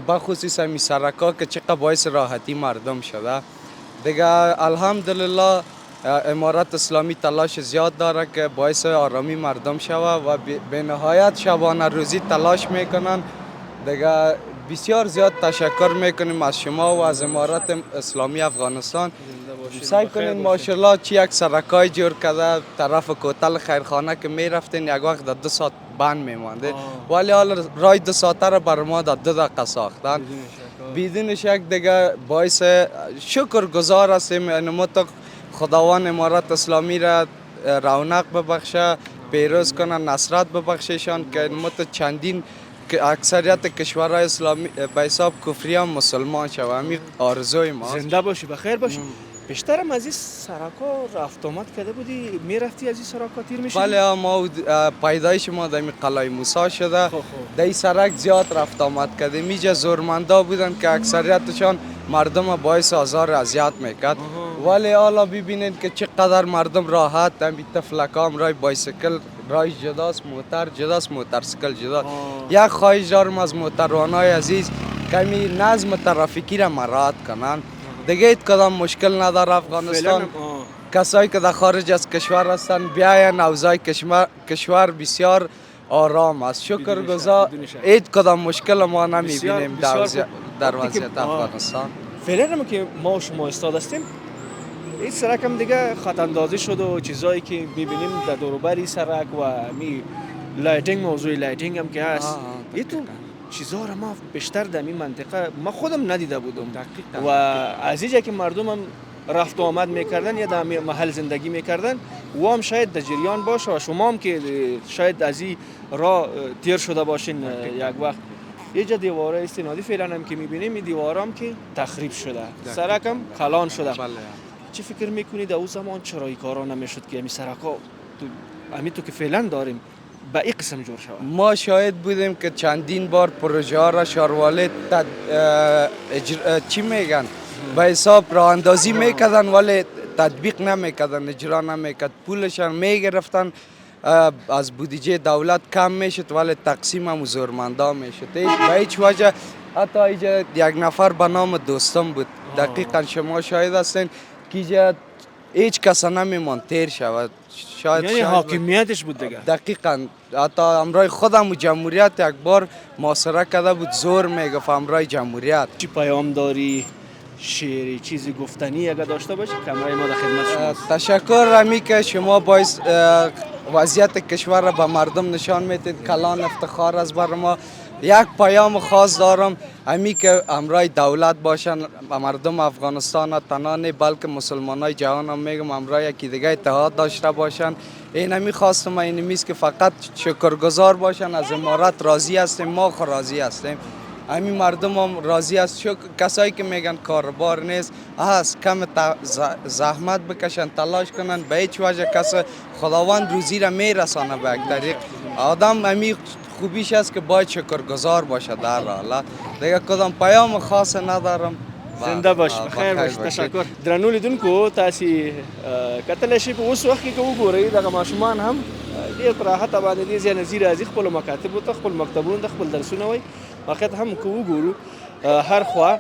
Speaker 1: بخصوص همی سرکا که چقدر باعث راحتی مردم شده دیگه. الحمدلله امارت اسلامی تلاش زیاد داره که باعث آرامی مردم شود و به نهایت شبانه روزی تلاش میکنن دیگه. بسیار زیاد تشکر میکنیم از شما و از امارت اسلامی افغانستان. سعی کنین ماشاءالله چی یک سرکای جور کرده طرف کوتل خیرخانه که میرفتین یک وقت در 2 ساعت بند میمانده، ولی حالا رای 2 ساعته را بر ما در 2 دقیقه ساختن. بدون شک دیگه باعث شکر گزار هستیم. انما تو خداوند امارت اسلامی را رونق ببخشه، پیروز کنه، نصرت ببخششان که انما تو چندین که اکثریت کشورهای اسلامی به حساب کفری هم مسلمان شود. همین آرزوی ما.
Speaker 2: زنده باشی، بخیر باشی. بیشترم از این سرکا رفت آمد کرده بودی؟ میرفتی از این سرکا تیر میشدی؟
Speaker 1: بله، ما پیدایش ما در قلعه موسی شده. در این سرک زیاد رفت آمد کرده. میجا زورمندا بودن که اکثریتشان مردم باعث آزار اذیت میکرد، ولی حالا ببینید که چقدر مردم راحت. همین تفلکام رای بایسیکل رای جداست، موتر جداست، موترسیکل جدا. یک خواهش دارم از موتروانای عزیز کمی نظم ترافیکی را مراعات کنن دیگه. هیچ کدام مشکل نداره افغانستان. کسایی که در خارج از کشور هستن بیاین، اوضاع کشور بسیار آرام است. شکرگزار. هیچ کدام مشکل ما نمیبینیم در وضعیت افغانستان.
Speaker 2: فعلا هم که ما و شما استاد هستیم، این سرک هم دیگه خط اندازی شده و چیزایی که میبینیم در دوروبر سرک و می لایتینگ، موضوع لایتینگ هم که هست، این تو چیزا رو ما بیشتر در این منطقه ما خودم ندیده بودم و از اینجا که مردم هم رفت و آمد میکردن یا در محل زندگی میکردن و هم شاید در جریان باشه و شما هم که شاید از این راه تیر شده باشین یک وقت. یه جا دیواره استنادی فعلا هم که میبینیم، این دیواره هم که تخریب شده، سرک هم کلان شده. چی فکر میکنید اون زمان چرا این کارا نمیشد که همین سرکا همین تو که فعلا داریم به این قسم جور شود؟
Speaker 1: ما شاهد بودیم که چندین بار پروژه ها را شارواله چی میگن به حساب راه اندازی میکردن ولی تطبیق نمیکردن، اجرا نمیکرد. پولشان میگرفتن، از بودجه دولت کم میشد ولی تقسیم هم زورمندا میشد. به هیچ وجه. حتی اینجا یک نفر به نام دوستم بود، دقیقا شما شاهد هستین که هیچ کس نمیمان تیر شود.
Speaker 2: یعنی حاکمیتش بود دیگه.
Speaker 1: دقیقاً. حتی امرای خودم و جمهوریت یک بار محاصره کرده بود، زور میگفت امرای جمهوریت.
Speaker 2: چی پیام داری، شعری، چیزی گفتنی اگر داشته باشی کامرای ما در خدمت شماست.
Speaker 1: تشکر امی که شما باعث وضعیت کشور را به مردم نشان میدید. کلان افتخار است بر ما. یک پیام خاص دارم، امی که امرای دولت باشن، مردم افغانستان تنها نه بلکه مسلمانای جهان هم میگم امرای یکی دیگه اتحاد داشته باشن. این همی خواستم این میست که فقط شکرگزار باشن. از امارت راضی هستیم، ما خود راضی هستیم، همین مردم هم راضی است. کسایی که میگن کاربار نیست هست، کم زحمت بکشن، تلاش کنن. به هیچ وجه کس خداوند روزی را میرسانه به یک طریق. آدم همین خوبیش است که باید شکرگزار باشه در حالت دیگه. کدام پیام خاص ندارم.
Speaker 2: زنده باش بخیر باش تشکر درنو لیدونکو تاسې کتلی شئ په اوس وخت کې که وګورئ دغه ماشومان هم ډېر په راحته باندې ډېر ځای نه ځي راځي خپلو مکاتبو ته خپل مکتبونو ته خپل درسونه وایي واقعیت هم که وګورو هر خوا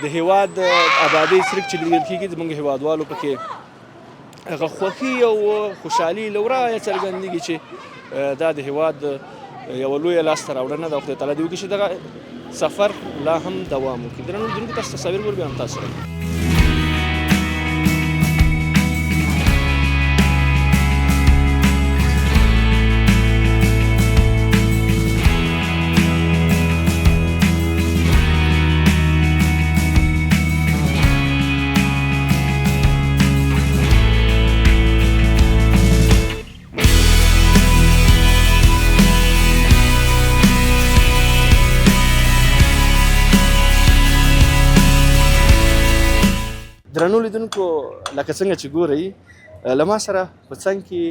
Speaker 2: د هیواد آبادۍ څرک چې لیدل کېږي زموږ هیوادوالو پکې هغه خوښي او خوشحالي له ورایه څرګندېږي چې دا د هیواد یوه لویه لاسته راوړنه ده او خدای تعالی دې وکړي چې دغه سفر لا هم دوام وکړي درنو لیدونکو تاسو تصاویر ګورئ بیا هم تاسو سره درنو لیدونکو لکه څنګه چې ګورئ له ما سره په څنګ کې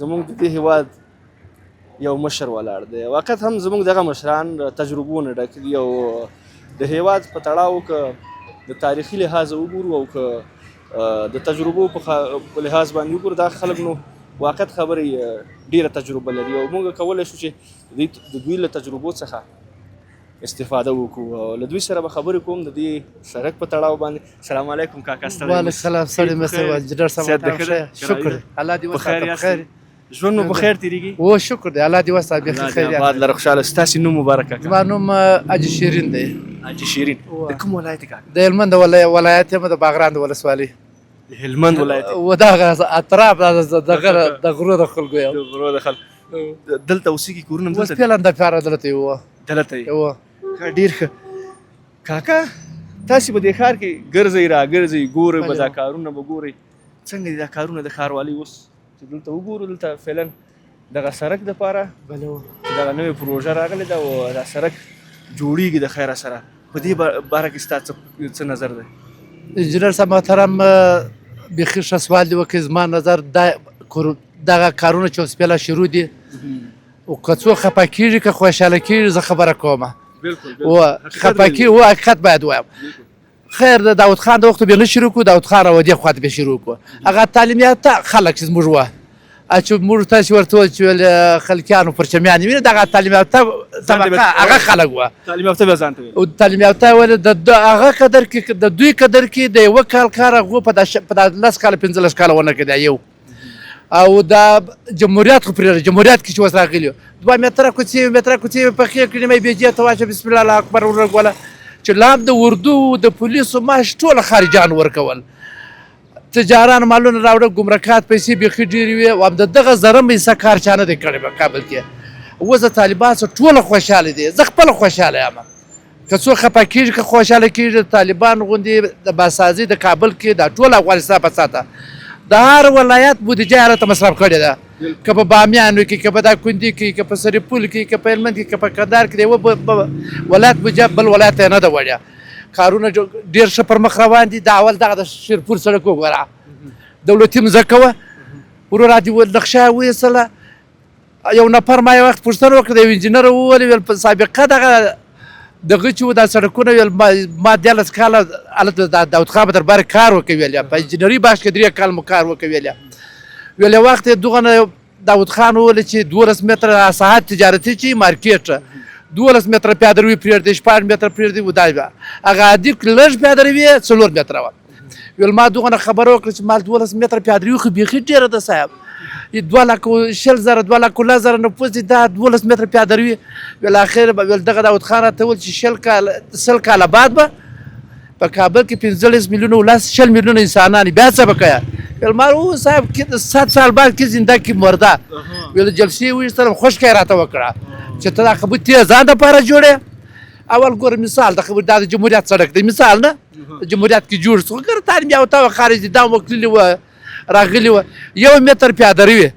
Speaker 2: زموږ د دې هیواد یو مشر ولاړ دی واقعیت هم زموږ دغه مشران تجربو نه ډک دي او د هیواد په تړاو که د تاریخي لحاظ وګورو او که د تجربو په لحاظ باندې وګورو دا خلک نو واقعیت خبرې ډېره تجربه لري او موږ کولی شو چې د دوی له تجربو څخه استفاده وکړو او له دوی سره به خبرې کوم د دې سړک په تړاو باندې سلام علیکم کاکا ستړی
Speaker 5: وعلیکم السلام ستړی مه شئ انجینر صاحب شکر الله دې وساتي بخیر
Speaker 2: ژوند مو په خیر تېرېږي
Speaker 5: او شکر دی الله دې وساتي بخیر
Speaker 2: آباد لره خوشحاله ستاسې نوم مبارک کاکا
Speaker 5: زما نوم حاجي شیرین دی
Speaker 2: حاجي شیرین د کوم ولایت کاکا
Speaker 5: د هلمند ولایت یم د باغران د ولسوالۍ
Speaker 2: د هلمند ولایت
Speaker 5: و دغه اطراف د غرو د خلکو یم
Speaker 2: د غرو د خلکو دلته اوسېږي کورونه هم
Speaker 5: اوس
Speaker 2: دلته
Speaker 5: پیلن د پیاره دلته یو
Speaker 2: دلته یې
Speaker 5: یو
Speaker 2: ډېر ښه کاکا تاسې په دې ښار کې ګرځئ راګرځئ ګورئ به دا کارونه به ګورئ څنګه دي دا کارونه د ښاروالۍ اوس چې دلته وګورو دلته فعلا دغه سړک دپاره چې دغه نوې پروژه راغلې ده او دا سړک جوړیږي د خیره سره په دې باره کې ستا څه نظر دی
Speaker 5: انجینر صاحب محترم بیخي ښه سوال دی وکړئ زما نظر دغه کارونه چې اوس پیله شروع دي او که څوک خفه کېږي که خوشحاله کېږي زه خبره کومه و خفه کېږي و حقیقت باید ووایم خیر د داود خان د وختو بیا نه شروع کړو داود خان راودې خواته بیا شروع کړو هغه تعلیم یافته خلک چې زموږ وه چې موږ تاسې ورته وویل چې ویل خلکیانو پرچمیان وینې دغه تعلیم یافته طبقه هغه خلک وه
Speaker 2: تعلیم یافته بیا ځان ته ویل
Speaker 5: او تعلیم یافته ویل د هغه قدر کې د دوی قدر کې د یوه کال کار هغو په دا 10 کاله 15 کاله ونه کړی یو او دا جمهوریت خو پرې جمهوریت کې چې اوس راغلي 2 متره کوڅې پخې کړې مې بیجې ته واچوه بسم الله اکبر ورغوله چې لام د اردو د پولیسو معاش ټول خارجان ورکول تجاران مالونه راوړه ګمرکات پیسې بیخي ډېرې وې او همدغه ذره پیسه کار چا نه دی کړی په کابل کې اوس د طالبان سره ټوله خوشحاله دي زه خپله خوشحاله یم که څوک خفه کېږي که خوشحاله کېږي د طالبان غوندې د باسازي د کابل کې دا ټول افغانستان په ساته د هر ولایت بودیجه یې هلته مصرف کړې ده که په بامیانو کې که په دا کندي کې که په سرپول کې که په هلمند کې که په کندهار کې د یوه ولایت بودیجه بل ولایت ته نه ده وړیا کارونه ډېر ښه پر مخ روان دي دا اول دغه د شیرپور سړک وګوره دولتي مځکه وه ورور دې نقشه ویستله یو نفر ما یو وخت پوښتنه وکړه د یو انجینر وویل ویل په سابقه دغه چې و دا سړکونه ویل ما 11 کاله هلته د داود خان په دربار کار وکړ ویل په انجینري باش کې 3 کال مو کار وکړ ویل یو وخت دغه داود خان وویل چې 12 متره ساحت تجارتي چې مارکیټ 12 متره پیادروي پرېږدي 6 متره پرېږدي و دا هغه عادي لږ پیادروي 4 متره وه ویل ما دغه خبره وکړه چې مال 12 متره پیادروي خو بیخي ډېره ده صاحب 2,00,000 2,00,000 نفوس دي دا 12 متره پیادروي ویل اخر به ویل دغه داود خان راته وویل چې 10 کاله بعد به په کابل کې 15 میلیونه ولس 60 میلیونه انسانان بیا څه به کوې ویل ما وویل صاحب 7 سال بعد کې زنده کې مرده ویل جلسې ویستلم خوشکه یې راته وکړه چې ته دا خبرې ته ځان دپاره جوړې اول ګوره مثال د خبرې دا د جمهوریت سړک دی مثال نه جمهوریت کې جوړ شو ګوره تعلیم یافته وه خارج دي دا وکلي وه راغلي وه 1 متر پیادروي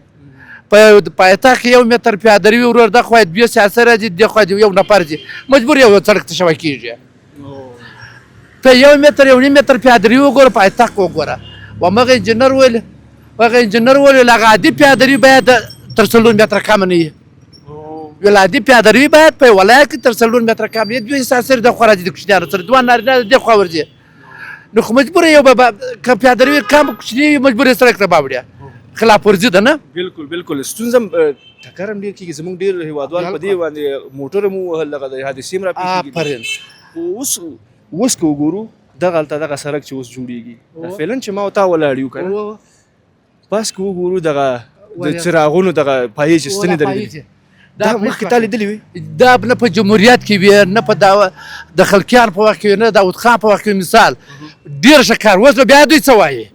Speaker 5: په پایتخت کې 1 متر پیادروي ورور د خوا دوه سیاسي راځي د خوا یو نفر دي مجبور یو سړک ته شوی کېږي ته 1 متر 1.5 متر پیادروي وګوره پایتخت وګوره ومغه انجینر ویل هغه عادي پیادروي باید تر 4 متره کم نه وي ویل عادي پیادروي باید په ولایت کې تر 4 متره کم وي دوی ساسر د خوا راځي د کوچنیانو سره دوه نارینه د خوا ورځي نو خو مجبور یو به که پیاده روي کم کوچنی وي مجبور یې سړک ته باوړیا خلاف ورزي ده نه
Speaker 2: بالکل بالکل ستونزه ټکر هم ډېر کېږي زموږ ډېر هېوادوال په دې باندې موټر هم ووهل دغه د حادثې هم راپېښېږي
Speaker 5: آفرین
Speaker 2: خو اوس که وګورو دغه هلته دغه سړک چې اوس جوړېږي فعلا چې ما او تا ولاړ یو که نه بس که وګورو دغه د څراغونو دغه پایې چې ستنې درېدلي دا مخکې تا لیدلې وي
Speaker 5: دا نه په جمهوریت کې وي نه په د خلقیان په وخت کې وي نه د داود خان په وخت کې مثال ډېر ښه کار اوس به بیا دوی څه وایي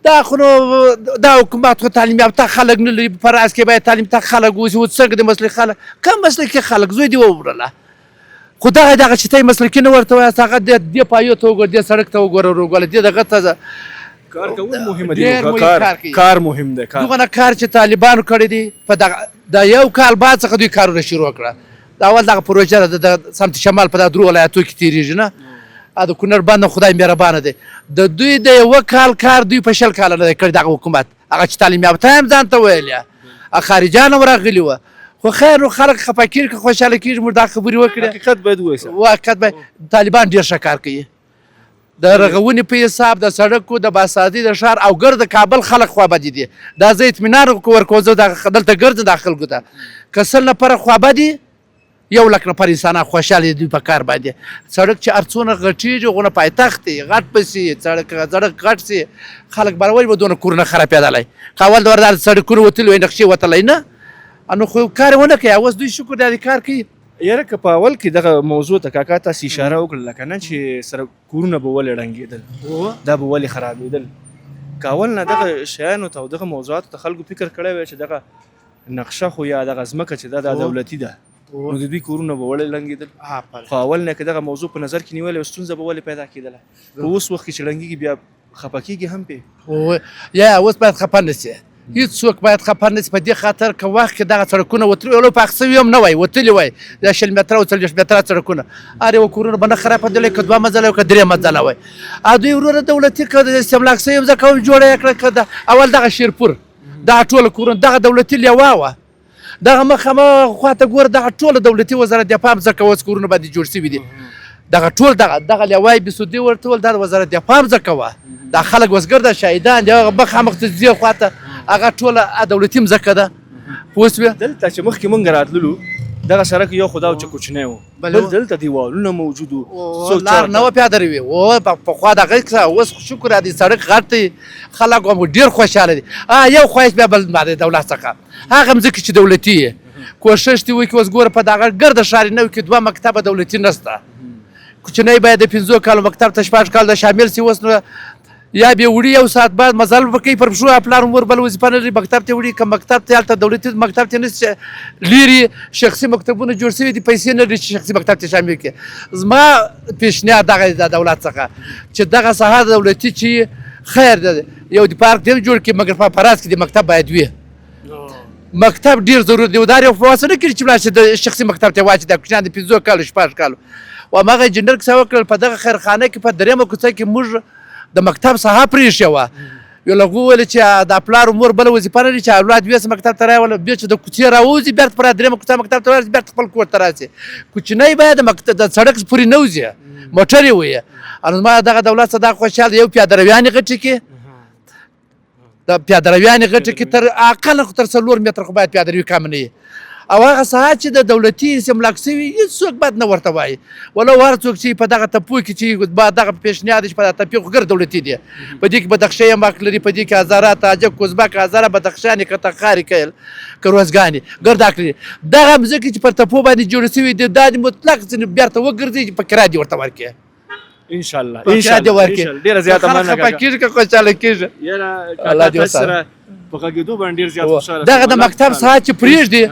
Speaker 5: دا خو نو دا حکومت خو تعلیم یافته خلک نه لري په راز کې باید تعلیم یافته خلک اوسي اوس څنګه د مسلکي خلک کم مسلکي خلک زوی دې ووړله خو دغه چې ته یې مسلکي نه ورته وایاست هغه دې پایو ته وګوره دې سړک ته وګوره وروګوره دې دغه ته
Speaker 2: کار کول مهمه دي کار مهم دی
Speaker 5: دغه کار چې طالبانو کړی دی په دغه د یو کال بعد څخه دوی کارونه شروع کړه د اول دغه پروژه د سمت شمال په دغه درو ولایتو کې تېرېږي نه د کونړ بند خدای مهربانه دی د دوی د یوه کال کار دوی په 20 کاله نه دی کړی دغه حکومت هغه چې تعلیم یافته هم ځان ته ویل خارجان هم راغلي وه خو خیر نو خلک خفه کېږي که خوشحاله کېږي موږ دا خبرې وکړې
Speaker 2: حقیقت باید ووایو
Speaker 5: حقیقت باید طالبان ډېر ښه کار کوي د رغونې په حساب د سړکو د باسازي د ښار او ګرد کابل خلک خوابدي دي دا زه اطمینان ورکوم زه دلته ګرځم دا خلکو ته که 100 نفره خوابدي 1 لک نفر انسانان خوشحاله دي په کار باندې سړک چې هر څونه غټېږي غونه پایتخت دی غټ به سي سړک غټ سي خلک به ولې به دونه کورونه خرابېدلی که اول د وردار سړکونه وتلي وای نقشې وتلی نه نو خو کار یې ونه کوي اوس دوی شکر دی کار کوي
Speaker 2: یاره که په اول کې دغه موضوع ته کاکا تاسو اشاره وکړله که نه چې سره کورونه به ولې ړنګېدل دا به ولې خرابېدل که اول نه دغه شیانو ته او دغه موضوعاتو ته خلکو فکر کړی وی چې دغه نقشه خو یا دغه ځمکه چې دا دولتي ده نو د دوی کورونه به ولې ړنګېدل خو اول نه که دغه موضوع په نظر کې نیولې ستونزه به ولې پیدا کېدله په اوس وخت کې چې ړنګېږي بیا خفه کېږي هم پې
Speaker 5: یا اوس باید خفه نه سي هیڅوک باید خفه نه سي په دې خاطر که وخت کې دغه سړکونه وتلي ولو پاخه سوي هم نه وای وتلي وای دا 20 متره او 40 متره سړکونه هر یو کورونه به نه خرابېدلی که 2 منزله که 3 منزله وای دوی وروره دولتي که استملاک سوي ځکه جوړه یې کړه که اول دغه شیرپور دغه ټوله کورونه دغه دولتي لیوا وه دغه مخامه خواته ګوره دغه ټوله دولتي وزارت دفاع هم ځکه اوس کورونه باندې جوړ سوي دي دغه ټول دغه لیوای بسودي ورته ول دا د وزارت دفاع هم ځکه وه دا خلک وزګرده شهیدان دي هغه مخامخ ته ځي خواته هغه ټوله دولتي مځکه ده پوه شوې
Speaker 2: دلته چې مخکې مونږ راتللو دغه سړک یو خو دا چې کوچنی و دلته دیوالونه موجود وو
Speaker 5: لار نه وه پیاده روي او پخوا دغه اوس شکر دی سړک غټ دی خلک هم ډېر خوشحاله دي یو خواهش بیا بل د دولت څخه هغه مځکې چې دولتي یې کوښښ دې وکړي اوس ګوره په دغه ګرده ښار نوي کې 2 مکتبه دولتي نشته کوچنی باید د 15 کالو مکتب ته 6 کال د شامل سي اوس نو یا به وړي یو ساعت بعد مزل وکړي پر شو خپل عمر بل وظیفه نه لري مکتب ته وړي که مکتب ته هلته دولتي مکتب ته نه لري شخصي مکتبونه جوړ شوي دي پیسې نه لري چې شخصي مکتب ته شامل کړي زما پیشنهاد دغه د دولت څخه چې دغه ساحه دولتي چې خیر ده یو د پارک ډېر جوړ کړي مګر په فراز کې د مکتب باید وي مکتب ډېر ضروري دی دا یو فواسه نه کړي چې ولاړ شي د شخصي مکتب ته واچي د کوچنیان د 15 کالو 6 کالو و هماغه انجینر کیسه وکړل په دغه خیرخانه کې په 3مه کوڅه کې موږ د مکتب ساحه پرېښې وه یو لږ وویل چې د پلار مور بله وظیفه لري چې اولاد یوسه مکتب ته راوله بیا چې د کوڅې راوځي بېرته په 3مه کوڅه مکتب ته ورسي بېرته خپل کور ته راسي کوچنی باید د سړک پورې نه وځي موټر یې ویې نو زما دغه دولت څخه دا خوشحاله یو پیاده رویانې غټې کې د پیاده رویانې غټې کې تر اقل خو تر 4 متره خو باید پیاده روي کم نه وي او هغه ساحه چې د دولتي استملاک سوي هېڅوک باید نه ورته وایي ولو هر څوک چې په دغه تپو کې چې با دغه پیشنهاد چې په دغه تپې خو ګر دولتي دی په دې کې بدخشۍ هم حق لري په دې کې هزاره تاجک ازبک هزاره بدخشانې که تخارې کیل که روزګانې ګرد حق لري دغه مځکې چې پر تپو باندې جوړې سوي دي دا د مطلق ځینې بېرته وګرځي چې په کرایه دې ورته ورکړي
Speaker 2: انشاءالله
Speaker 5: ډېره زیاته مننه خفه کېږي که خوشحاله کېږي
Speaker 2: یاره کاکا سره په غږېدو باندې ډېر زیات خوشحاله
Speaker 5: دغه د مکتب ساحه چې پرېږدي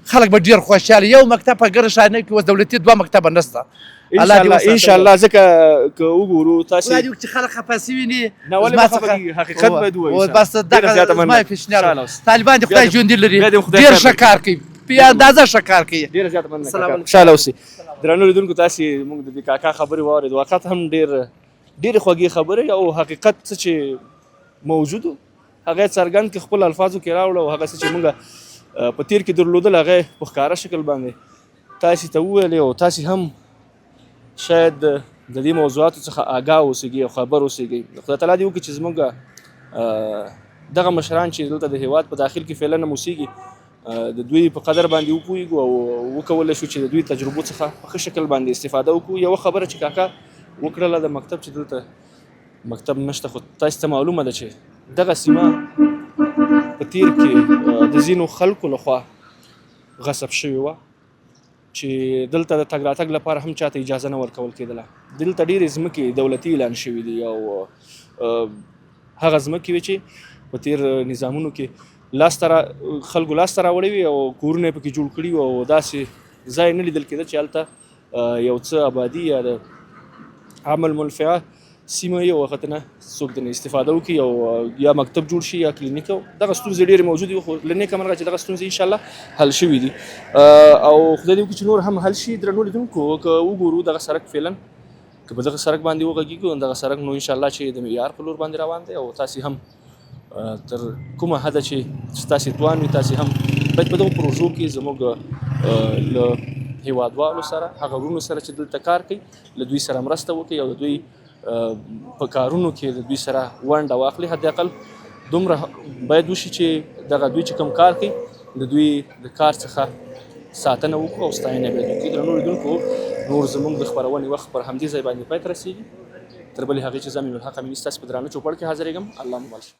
Speaker 5: خلک به ډېر خوشحاله یو مکتب په ګرده ښارنه کې اوس دولتي 2 مکتبه نشته
Speaker 2: انشاءالله ځکه که وګورو تاسې
Speaker 5: چې خلک خفه سوي نه
Speaker 2: نه ولې به خفه کېږي حقیقت باید ووایو
Speaker 5: بس دغه زما پیشنهاد طالبان د خدای ژوندي لري ډېر ښه کار کوي په اندازه ښه کار کوي
Speaker 2: ډېره زیاته مننه خوشحاله اوسئ درنو لیدونکو تاسې موږ د دې کاکا خبرې واورېد واقعات هم ډېرې خوږې خبرې او حقیقت څه چې موجود و هغه یې څرګند کړي خپل الفاظو کې راوړه او هغه څه چې موږ په تیر کې درلودل هغه په ښکاره شکل باندې تاسې ته وویلې او تاسې هم شاید د دې موضوعاتو څخه آګاه اوسېږي او خبر اوسېږي. خدای تعالی دې وکړي چې زموږ دغه مشران چې دلته د هیواد په داخل کې فعلا اوسېږي د دوی په قدر باندې وپوهېږو او وکولی شو چې د دوی تجربو څخه په ښه شکل باندې استفاده وکړو. یوه خبره چې کاکا وکړله د مکتب چې دلته مکتب نشته، خو تاسو ته معلومه ده چې دغه سیمه په تیر کې د ځینو خلکو لخوا غصب شوې وه چې دلته د تګ راتګ لپاره هم چاته اجازه نه ورکول کېدله. دلته ډېرې ځمکې دولتي اعلان شوي دي او هغه ځمکې وې چې په تیر نظامونو کې خلکو لاسته راوړی وي او کورونه یې پکې جوړ کړي وي او داسې ځای نه لیدل کېده چې هلته یو څه آبادي یا د عمل منفعه سیمه یې او هغه نه څوک د استفاده وکړي او یا مکتب جوړ شي یا کلینیک. دغه ستونزې ډېرې موجودې وي خو له نیکه مرغه چې دغه ستونزې انشاءالله حل شوي دي او خدای دې وکړي چې نور هم حل شي. درنو لیدونکو که وګورو دغه سړک فعلا که په دغه سړک باندې وغږېږو دغه سړک نو انشاءالله چې د معیار په لور باندې روان دی او تاسې هم تر کومه حده چې تاسې توان وي تاسې هم باید په دغو پروژو کې زموږ له هیوادوالو سره هغه وروڼو سره چې دلته کار کوي له دوی سره مرسته وکړي او د دوی په کارونو کې د دوی سره ونډه واخلي. حداقل دومره باید وشي چې دغه دوی چې کوم کار کوي د دوی د کار څخه ساتنه وکړو او ستاینه باید وکړي. درنو لیدونکو نور زموږ د خپرونې وخت پر همدې ځای باندې پای ته رسېږي. تر بلې هغې چې زه امین الحق امیني ستاسې په درانه چوپړ کې حاضرېږم. الله مو مل شه.